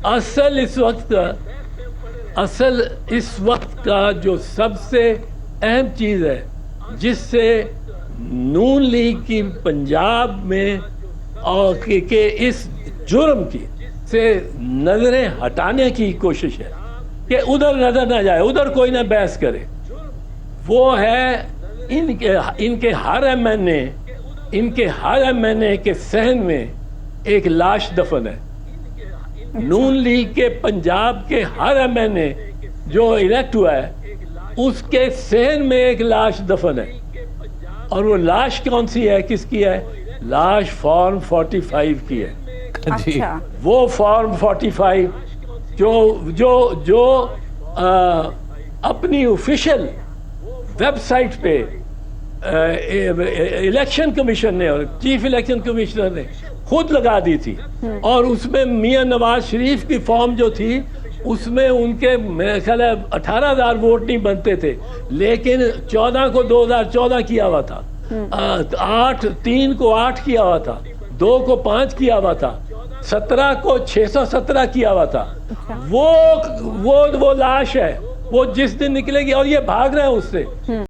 اصل اس وقت کا جو سب سے اہم چیز ہے جس سے نون لیگ کی پنجاب میں اور کہ اس جرم کی سے نظریں ہٹانے کی کوشش ہے کہ ادھر نظر نہ جائے، ادھر کوئی نہ بحث کرے، وہ ہے ان کے ہر ایم این اے کے صحن میں ایک لاش دفن ہے۔ نون لیگ کے پنجاب کے ہر ایم این اے جو الیکٹ ہوا ہے اس کے صحن میں ایک لاش دفن ہے، اور وہ لاش کون سی ہے، کس کی ہے؟ لاش فارم 45 کی ہے۔ اچھا، وہ فارم 45 جو اپنی آفیشیل ویب سائٹ پہ الیکشن کمیشن نے اور چیف الیکشن کمشنر نے خود لگا دی تھی، اور اس میں میاں نواز شریف کی فارم جو تھی اس میں ان کے میرے خیال ہے 18,000 ووٹ نہیں بنتے تھے، لیکن 14 کو 2014 کیا ہوا تھا، 3 کو 8 کیا ہوا تھا، 2 کو 5 کیا ہوا تھا، 17 کو 617 کیا ہوا تھا۔ وہ لاش ہے، وہ جس دن نکلے گی، اور یہ بھاگ رہے ہیں اس سے۔